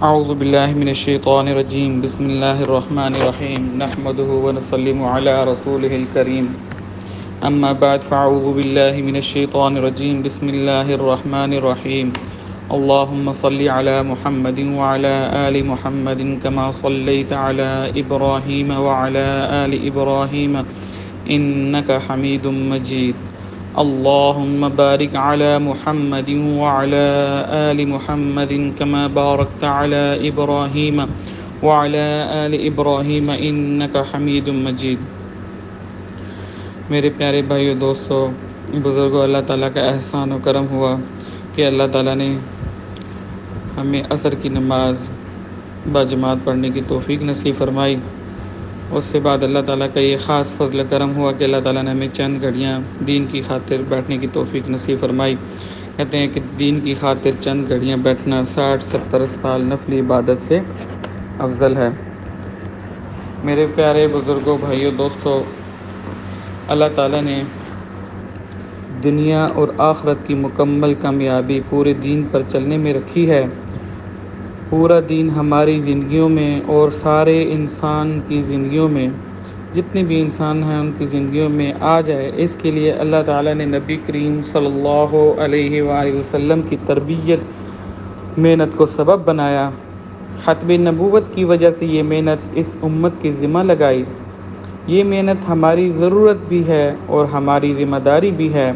اعوذ باللہ من الشیطان الرجیم بسم اللہ الرحمن الرحیم نحمده ونسلم علی رسوله الکریم اما بعد فاعوذ باللہ من الشیطان الرجیم بسم اللہ الرحمن الرحیم اللهم صل علی محمد وعلى آل محمد كما صلیت علی ابراہیم وعلى آل ابراہیم انك حمید مجید اللهم بارك على محمد وعلى آل محمد كما باركت على إبراهيم وعلى آل إبراهيم إنك حميد مجيد۔ میرے پیارے بھائیو دوستو بزرگوں، اللہ تعالیٰ کا احسان و کرم ہوا کہ اللہ تعالیٰ نے ہمیں عصر کی نماز باجماعت پڑھنے کی توفیق نصیب فرمائی۔ اس سے بعد اللہ تعالیٰ کا یہ خاص فضل کرم ہوا کہ اللہ تعالیٰ نے ہمیں چند گھڑیاں دین کی خاطر بیٹھنے کی توفیق نصیب فرمائی۔ کہتے ہیں کہ دین کی خاطر چند گھڑیاں بیٹھنا 60-70 سال نفلی عبادت سے افضل ہے۔ میرے پیارے بزرگوں، بھائیوں، دوستو، اللہ تعالیٰ نے دنیا اور آخرت کی مکمل کامیابی پورے دین پر چلنے میں رکھی ہے۔ پورا دین ہماری زندگیوں میں اور سارے انسان کی زندگیوں میں، جتنے بھی انسان ہیں ان کی زندگیوں میں آ جائے، اس کے لیے اللہ تعالیٰ نے نبی کریم صلی اللہ علیہ وآلہ وسلم کی تربیت، محنت کو سبب بنایا۔ ختم نبوت کی وجہ سے یہ محنت اس امت کی ذمہ لگائی۔ یہ محنت ہماری ضرورت بھی ہے اور ہماری ذمہ داری بھی ہے۔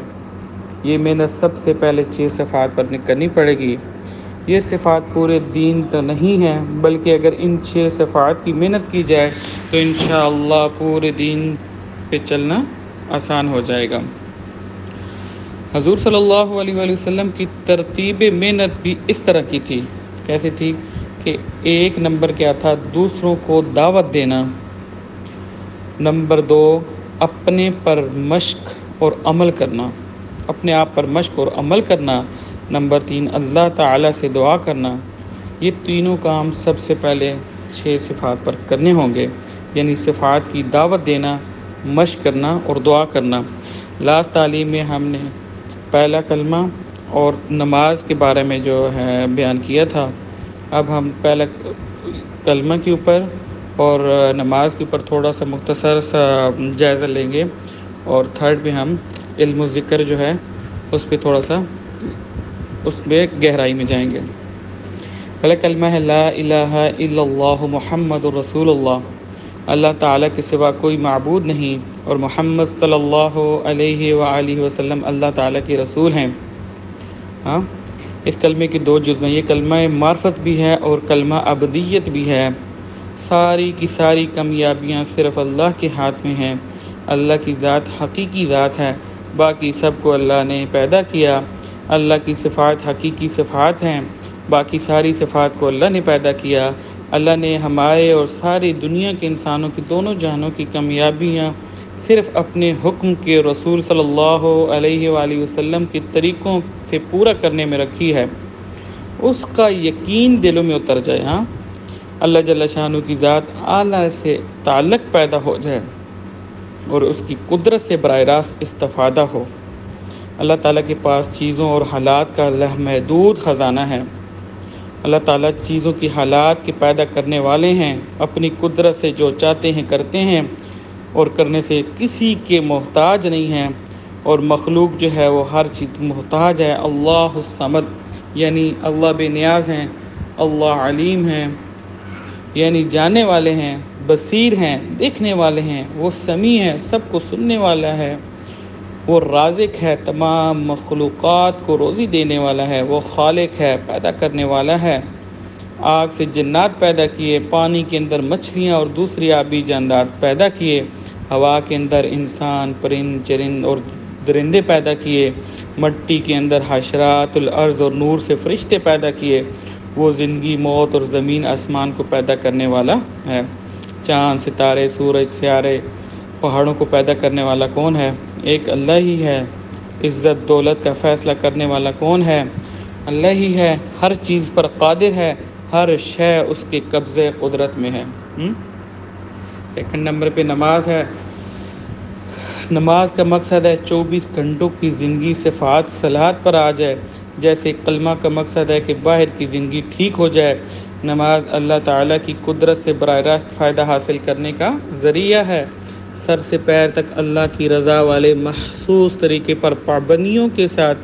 یہ محنت سب سے پہلے 6 صفات پر کرنی پڑے گی۔ یہ صفات پورے دین تو نہیں ہیں، بلکہ اگر ان 6 صفات کی محنت کی جائے تو انشاءاللہ پورے دین پہ چلنا آسان ہو جائے گا۔ حضور صلی اللہ علیہ وآلہ وسلم کی ترتیب محنت بھی اس طرح کی تھی۔ کیسے تھی کہ 1 نمبر کیا تھا؟ دوسروں کو دعوت دینا۔ نمبر 2، اپنے پر مشق اور عمل کرنا، اپنے آپ پر مشق اور عمل کرنا۔ نمبر 3، اللہ تعالیٰ سے دعا کرنا۔ یہ تینوں کام سب سے پہلے 6 صفات پر کرنے ہوں گے، یعنی صفات کی دعوت دینا، مشق کرنا اور دعا کرنا۔ لاسٹ تعلیم میں ہم نے پہلا کلمہ اور نماز کے بارے میں جو ہے بیان کیا تھا۔ اب ہم پہلا کلمہ کے اوپر اور نماز کے اوپر تھوڑا سا مختصر سا جائزہ لیں گے، اور تھرڈ میں ہم علم و ذکر جو ہے اس پہ تھوڑا سا اس میں گہرائی میں جائیں گے۔ پہلا کلمہ ہے لا الہ الا اللہ محمد الرسول اللہ۔ اللہ تعالیٰ کے سوا کوئی معبود نہیں اور محمد صلی اللہ علیہ وآلہ وسلم اللہ تعالیٰ کے رسول ہیں۔ اس کلمے کے 2 جزو ہیں۔ یہ کلمہ معرفت بھی ہے اور کلمہ عبدیت بھی ہے۔ ساری کی ساری کامیابیاں صرف اللہ کے ہاتھ میں ہیں۔ اللہ کی ذات حقیقی ذات ہے، باقی سب کو اللہ نے پیدا کیا۔ اللہ کی صفات حقیقی صفات ہیں، باقی ساری صفات کو اللہ نے پیدا کیا۔ اللہ نے ہمارے اور ساری دنیا کے انسانوں کی دونوں جہانوں کی کامیابیاں صرف اپنے حکم کے رسول صلی اللہ علیہ وآلہ وسلم کے طریقوں سے پورا کرنے میں رکھی ہے۔ اس کا یقین دلوں میں اتر جائے، اللہ جل شانہ کی ذات اعلیٰ سے تعلق پیدا ہو جائے اور اس کی قدرت سے براہ راست استفادہ ہو۔ اللہ تعالیٰ کے پاس چیزوں اور حالات کا لامحدود خزانہ ہے۔ اللہ تعالیٰ چیزوں کی حالات کے پیدا کرنے والے ہیں، اپنی قدرت سے جو چاہتے ہیں کرتے ہیں اور کرنے سے کسی کے محتاج نہیں ہیں، اور مخلوق جو ہے وہ ہر چیز کی محتاج ہے۔ اللہ الصمد، یعنی اللہ بے نیاز ہیں۔ اللہ علیم ہیں، یعنی جاننے والے ہیں، بصیر ہیں، دیکھنے والے ہیں۔ وہ سمیع ہے، سب کو سننے والا ہے۔ وہ رازق ہے، تمام مخلوقات کو روزی دینے والا ہے۔ وہ خالق ہے، پیدا کرنے والا ہے۔ آگ سے جنات پیدا کیے، پانی کے اندر مچھلیاں اور دوسری آبی جاندار پیدا کیے، ہوا کے اندر انسان، پرند، چرند اور درندے پیدا کیے، مٹی کے اندر حشرات الارض اور نور سے فرشتے پیدا کیے۔ وہ زندگی، موت اور زمین آسمان کو پیدا کرنے والا ہے۔ چاند، ستارے، سورج، سیارے، پہاڑوں کو پیدا کرنے والا کون ہے؟ ایک اللہ ہی ہے۔ عزت دولت کا فیصلہ کرنے والا کون ہے؟ اللہ ہی ہے۔ ہر چیز پر قادر ہے، ہر شے اس کے قبضے قدرت میں ہے۔ سیکنڈ نمبر پہ نماز ہے۔ نماز کا مقصد ہے 24 گھنٹوں کی زندگی صفات صلاحت پر آ جائے۔ جیسے کلمہ کا مقصد ہے کہ باہر کی زندگی ٹھیک ہو جائے، نماز اللہ تعالیٰ کی قدرت سے براہ راست فائدہ حاصل کرنے کا ذریعہ ہے۔ سر سے پیر تک اللہ کی رضا والے محسوس طریقے پر پابندیوں کے ساتھ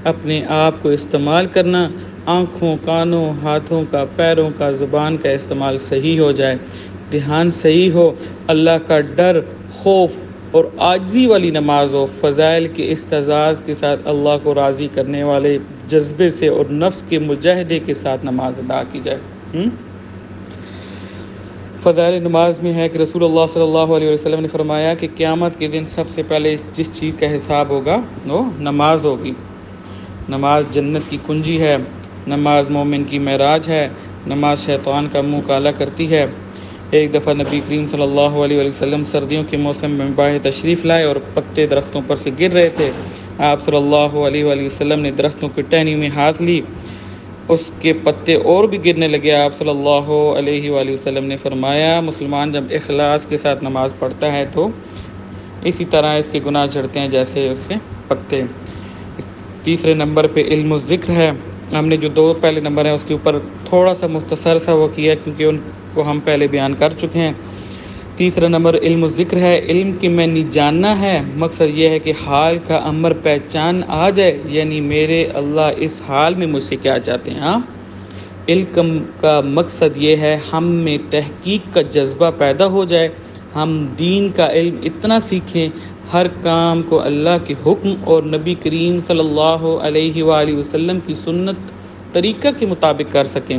اپنے آپ کو استعمال کرنا، آنکھوں، کانوں، ہاتھوں کا، پیروں کا، زبان کا استعمال صحیح ہو جائے، دھیان صحیح ہو، اللہ کا ڈر، خوف اور عاجزی والی نماز ہو، فضائل کے استعزاز کے ساتھ اللہ کو راضی کرنے والے جذبے سے اور نفس کے مجاہدے کے ساتھ نماز ادا کی جائے۔ فضائل نماز میں ہے کہ رسول اللہ صلی اللہ علیہ وسلم نے فرمایا کہ قیامت کے دن سب سے پہلے جس چیز کا حساب ہوگا وہ نماز ہوگی۔ نماز جنت کی کنجی ہے، نماز مومن کی معراج ہے، نماز شیطان کا منہ کالا کرتی ہے۔ ایک دفعہ نبی کریم صلی اللہ علیہ وسلم سردیوں کے موسم میں باہر تشریف لائے اور پتے درختوں پر سے گر رہے تھے۔ آپ صلی اللہ علیہ وسلم نے درختوں کی ٹہنی میں ہاتھ لی، اس کے پتے اور بھی گرنے لگے۔ آپ صلی اللہ علیہ وسلم نے فرمایا، مسلمان جب اخلاص کے ساتھ نماز پڑھتا ہے تو اسی طرح اس کے گناہ جھڑتے ہیں جیسے اس سے پتے۔ تیسرے نمبر پہ علم و ذکر ہے۔ ہم نے جو دو پہلے نمبر ہیں اس کے اوپر تھوڑا سا مختصر سا وہ کیا کیونکہ ان کو ہم پہلے بیان کر چکے ہیں۔ تیسرا نمبر علم و ذکر ہے۔ علم کی معنی جاننا ہے، مقصد یہ ہے کہ حال کا امر پہچان آ جائے، یعنی میرے اللہ اس حال میں مجھ سے کیا چاہتے ہیں۔ علم کا مقصد یہ ہے ہم میں تحقیق کا جذبہ پیدا ہو جائے، ہم دین کا علم اتنا سیکھیں، ہر کام کو اللہ کے حکم اور نبی کریم صلی اللہ علیہ وآلہ وسلم کی سنت طریقہ کے مطابق کر سکیں،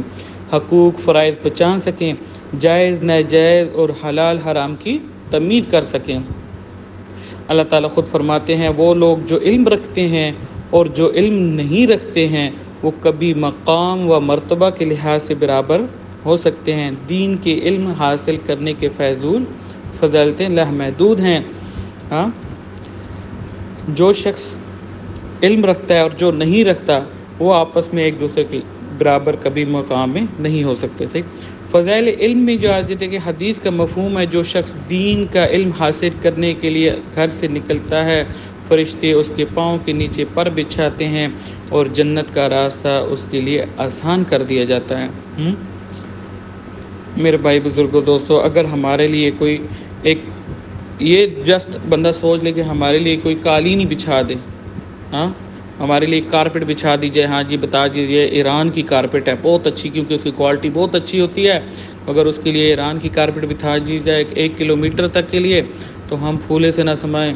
حقوق فرائض پہچان سکیں، جائز ناجائز اور حلال حرام کی تمیز کر سکیں۔ اللہ تعالیٰ خود فرماتے ہیں، وہ لوگ جو علم رکھتے ہیں اور جو علم نہیں رکھتے ہیں وہ کبھی مقام و مرتبہ کے لحاظ سے برابر ہو سکتے ہیں۔ دین کے علم حاصل کرنے کے فضیلتیں لامحدود ہیں۔ جو شخص علم رکھتا ہے اور جو نہیں رکھتا وہ آپس میں ایک دوسرے کے برابر کبھی مقام میں نہیں ہو سکتے۔ فضائل علم میں جو آج کہ حدیث کا مفہوم ہے، جو شخص دین کا علم حاصل کرنے کے لیے گھر سے نکلتا ہے، فرشتے اس کے پاؤں کے نیچے پر بچھاتے ہیں اور جنت کا راستہ اس کے لیے آسان کر دیا جاتا ہے۔ میرے بھائی بزرگوں دوستو، اگر ہمارے لیے کوئی ایک یہ جسٹ بندہ سوچ لے کہ ہمارے لیے کوئی قالین ہی بچھا دے، ہمارے لیے کارپیٹ بچھا دی جائے، جی بتا دیجیے ایران کی کارپیٹ ہے بہت اچھی کیونکہ اس کی کوالٹی بہت اچھی ہوتی ہے، اگر اس کے لیے ایران کی کارپیٹ بچھا دی جائے 1 کلومیٹر تک کے لیے تو ہم پھولے سے نہ سمائیں۔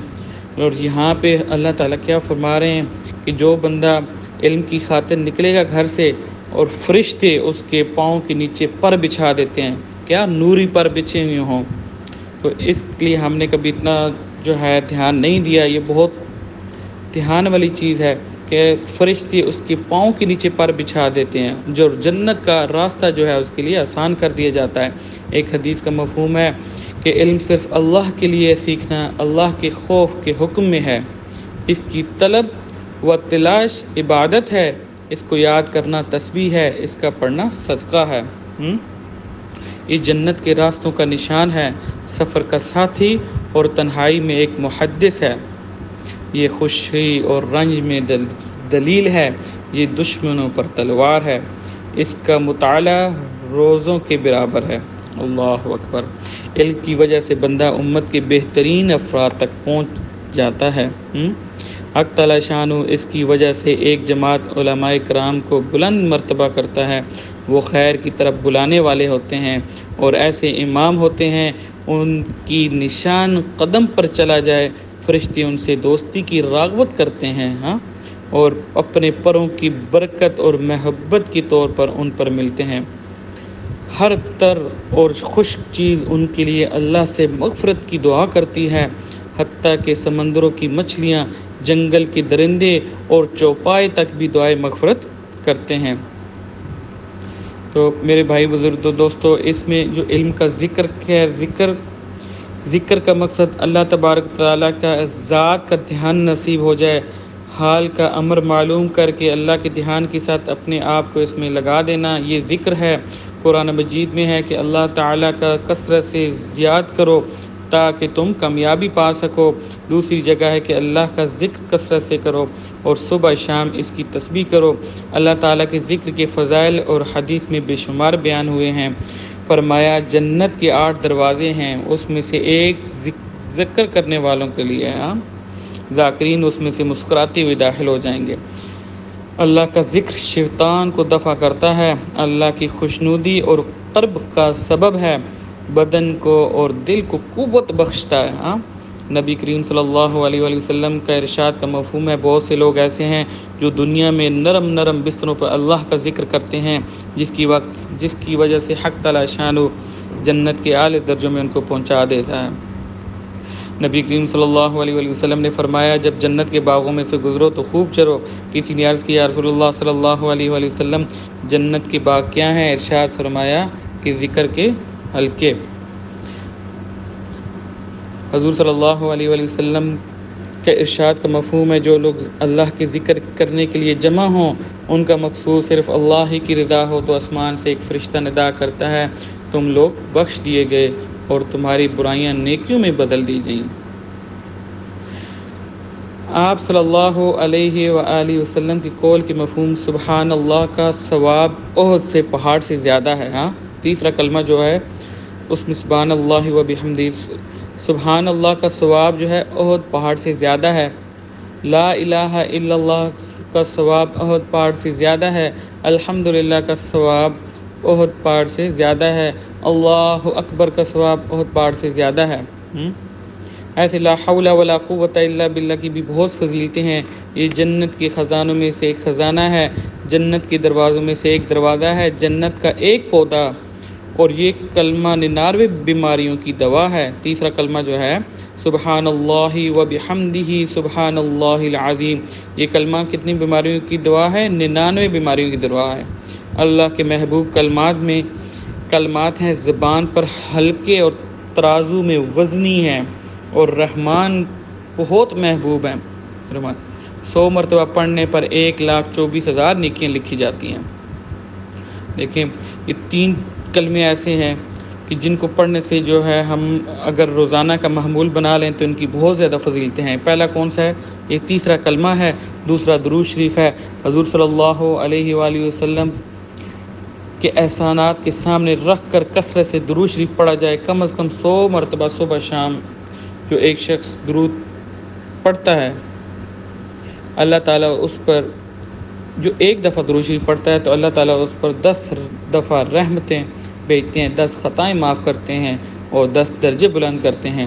اور یہاں پہ اللہ تعالیٰ کیا فرما رہے ہیں کہ جو بندہ علم کی خاطر نکلے گا گھر سے اور فرشتے اس کے پاؤں کے نیچے پر بچھا دیتے ہیں، کیا نوری پر بچھے ہوئے ہوں، تو اس لیے ہم نے کبھی اتنا جو ہے دھیان نہیں دیا۔ یہ بہت دھیان والی چیز ہے کہ فرشتے اس کے پاؤں کے نیچے پر بچھا دیتے ہیں، جو جنت کا راستہ جو ہے اس کے لیے آسان کر دیا جاتا ہے۔ ایک حدیث کا مفہوم ہے کہ علم صرف اللہ کے لیے سیکھنا اللہ کے خوف کے حکم میں ہے، اس کی طلب و تلاش عبادت ہے، اس کو یاد کرنا تسبیح ہے، اس کا پڑھنا صدقہ ہے۔ یہ جنت کے راستوں کا نشان ہے، سفر کا ساتھی اور تنہائی میں ایک محدث ہے، یہ خوشی اور رنج میں دلیل ہے، یہ دشمنوں پر تلوار ہے، اس کا مطالعہ روزوں کے برابر ہے۔ اللہ اکبر۔ علم کی وجہ سے بندہ امت کے بہترین افراد تک پہنچ جاتا ہے۔ حق تعالیٰ شانہ اس کی وجہ سے ایک جماعت علماء کرام کو بلند مرتبہ کرتا ہے، وہ خیر کی طرف بلانے والے ہوتے ہیں اور ایسے امام ہوتے ہیں ان کی نشان قدم پر چلا جائے فرشتے ان سے دوستی کی راغبت کرتے ہیں اور اپنے پروں کی برکت اور محبت کے طور پر ان پر ملتے ہیں۔ ہر تر اور خشک چیز ان کے لیے اللہ سے مغفرت کی دعا کرتی ہے، حتیٰ کہ سمندروں کی مچھلیاں، جنگل کے درندے اور چوپائے تک بھی دعائے مغفرت کرتے ہیں۔ تو میرے بھائی بزرگ دوستو، اس میں جو علم کا ذکر ہے، ذکر کا مقصد اللہ تبارک تعالیٰ کا ذات کا دھیان نصیب ہو جائے، حال کا امر معلوم کر کے اللہ کے دھیان کے ساتھ اپنے آپ کو اس میں لگا دینا، یہ ذکر ہے۔ قرآن مجید میں ہے کہ اللہ تعالیٰ کا کثرت سے یاد کرو تاکہ تم کامیابی پا سکو۔ دوسری جگہ ہے کہ اللہ کا ذکر کثرت سے کرو اور صبح شام اس کی تسبیح کرو۔ اللہ تعالیٰ کے ذکر کے فضائل اور حدیث میں بے شمار بیان ہوئے ہیں۔ فرمایا جنت کے 8 دروازے ہیں، اس میں سے ایک ذکر کرنے والوں کے لیے ہے، ذاکرین اس میں سے مسکراتے ہوئے داخل ہو جائیں گے۔ اللہ کا ذکر شیطان کو دفع کرتا ہے، اللہ کی خوشنودی اور قرب کا سبب ہے، بدن کو اور دل کو قوت بخشتا ہے۔ نبی کریم صلی اللہ علیہ وآلہ وسلم کا ارشاد کا مفہوم ہے، بہت سے لوگ ایسے ہیں جو دنیا میں نرم بستروں پر اللہ کا ذکر کرتے ہیں، جس کی وجہ سے حق تعالی شانہ جنت کے اعلی درجوں میں ان کو پہنچا دیتا ہے۔ نبی کریم صلی اللہ علیہ وآلہ وسلم نے فرمایا جب جنت کے باغوں میں سے گزرو تو خوب چرو۔ کسی نے عرض کیا رسول اللہ صلی اللہ علیہ وآلہ وسلم جنت کے باغ کیا ہیں؟ ارشاد فرمایا کہ ذکر کے حلقے۔ حضور صلی اللہ علیہ وآلہ وسلم کے ارشاد کا مفہوم ہے جو لوگ اللہ کے ذکر کرنے کے لیے جمع ہوں، ان کا مقصود صرف اللہ ہی کی رضا ہو تو آسمان سے ایک فرشتہ ندا کرتا ہے تم لوگ بخش دیے گئے اور تمہاری برائیاں نیکیوں میں بدل دی گئیں۔ آپ صلی اللہ علیہ وآلہ وسلم کی قول کے مفہوم سبحان اللہ کا ثواب احد سے پہاڑ سے زیادہ ہے۔ تیسرا کلمہ جو ہے اس میں سبحان اللہ و بحمدہ، سبحان اللہ کا ثواب جو ہے احد پہاڑ سے زیادہ ہے۔ لا الہ الا اللہ کا ثواب احد پہاڑ سے زیادہ ہے۔ الحمدللہ کا ثواب احد پہاڑ سے زیادہ ہے۔ اللہ اکبر کا ثواب احد پہاڑ سے زیادہ ہے۔ ایسے لا حول ولا قوت الا باللہ کی بھی بہت فضیلتیں ہیں۔ یہ جنت کے خزانوں میں سے ایک خزانہ ہے، جنت کے دروازوں میں سے ایک دروازہ ہے، جنت کا ایک پودا، اور یہ کلمہ 99 بیماریوں کی دوا ہے۔ تیسرا کلمہ جو ہے سبحان اللہ و بحمدہ سبحان اللہ العظیم، یہ کلمہ کتنی بیماریوں کی دوا ہے؟ 99 بیماریوں کی دوا ہے۔ اللہ کے محبوب کلمات ہیں، زبان پر ہلکے اور ترازو میں وزنی ہیں، اور رحمان بہت محبوب ہیں۔ 100 مرتبہ پڑھنے پر 1,24,000 نیکیاں لکھی جاتی ہیں۔ دیکھیں یہ 3 کلمے ایسے ہیں کہ جن کو پڑھنے سے جو ہے ہم اگر روزانہ کا معمول بنا لیں تو ان کی بہت زیادہ فضیلتیں ہیں۔ پہلا کون سا ہے؟ یہ تیسرا کلمہ ہے۔ دوسرا درود شریف ہے۔ حضور صلی اللہ علیہ وآلہ وسلم کے احسانات کے سامنے رکھ کر کثرت سے درود شریف پڑھا جائے، کم از کم 100 مرتبہ صبح شام۔ جو ایک شخص درود پڑھتا ہے اللہ تعالیٰ اس پر، جو ایک دفعہ درود شریف پڑھتا ہے تو اللہ تعالیٰ اس پر 10 دفعہ رحمتیں بھیجتے ہیں، 10 خطائیں معاف کرتے ہیں اور 10 درجے بلند کرتے ہیں۔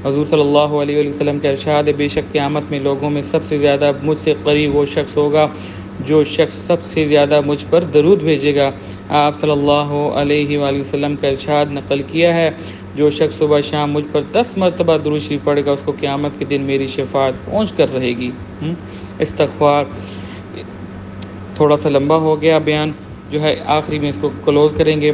حضور صلی اللہ علیہ وآلہ وسلم کا ارشاد ہے بے شک قیامت میں لوگوں میں سب سے زیادہ مجھ سے قریب وہ شخص ہوگا جو شخص سب سے زیادہ مجھ پر درود بھیجے گا۔ آپ صلی اللہ علیہ وآلہ وسلم کا ارشاد نقل کیا ہے جو شخص صبح شام مجھ پر 10 مرتبہ درود شریف پڑھے گا اس کو قیامت کے دن میری شفاعت پہنچ کر رہے گی۔ استغفار تھوڑا سا لمبا ہو گیا بیان، جو ہے آخری میں اس کو کلوز کریں گے۔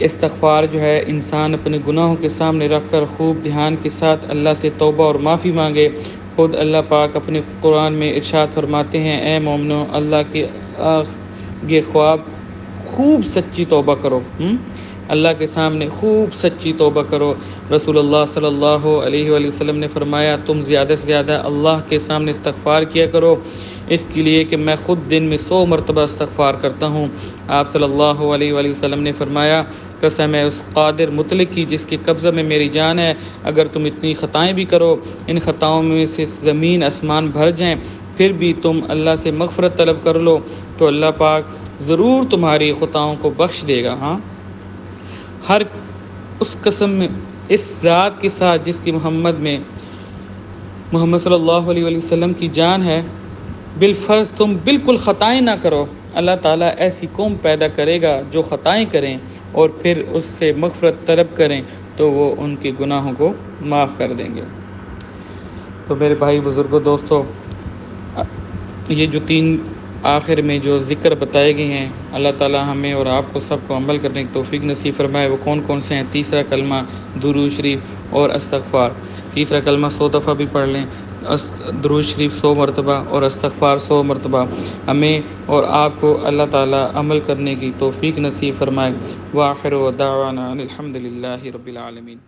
استغفار جو ہے انسان اپنے گناہوں کے سامنے رکھ کر خوب دھیان کے ساتھ اللہ سے توبہ اور معافی مانگے۔ خود اللہ پاک اپنے قرآن میں ارشاد فرماتے ہیں اے مومنو اللہ کے آگے خوب سچی توبہ کرو، اللہ کے سامنے خوب سچی توبہ کرو۔ رسول اللہ صلی اللہ علیہ وآلہ وسلم نے فرمایا تم زیادہ سے زیادہ اللہ کے سامنے استغفار کیا کرو، اس کے لیے کہ میں خود دن میں 100 مرتبہ استغفار کرتا ہوں۔ آپ صلی اللہ علیہ وآلہ وسلم نے فرمایا قسم ہے اس قادر مطلق کی جس کے قبضہ میں میری جان ہے، اگر تم اتنی خطائیں بھی کرو، ان خطاؤں میں سے زمین آسمان بھر جائیں، پھر بھی تم اللہ سے مغفرت طلب کر لو تو اللہ پاک ضرور تمہاری خطاؤں کو بخش دے گا۔ ہر اس قسم میں اس ذات کے ساتھ جس کی محمد صلی اللہ علیہ وآلہ وسلم کی جان ہے، بالفرض تم بالکل خطائیں نہ کرو، اللہ تعالیٰ ایسی قوم پیدا کرے گا جو خطائیں کریں اور پھر اس سے مغفرت طلب کریں تو وہ ان کے گناہوں کو معاف کر دیں گے۔ تو میرے بھائی بزرگوں دوستو، یہ جو 3 آخر میں جو ذکر بتائے گئے ہیں اللہ تعالیٰ ہمیں اور آپ کو سب کو عمل کرنے کی توفیق نصیب فرمائے۔ وہ کون کون سے ہیں؟ تیسرا کلمہ درود شریف اور استغفار۔ تیسرا کلمہ 100 دفعہ بھی پڑھ لیں، درود شریف 100 مرتبہ اور استغفار 100 مرتبہ۔ ہمیں اور آپ کو اللہ تعالیٰ عمل کرنے کی توفیق نصیب فرمائے۔ وآخر دعوانا الحمد للہ رب العالمین۔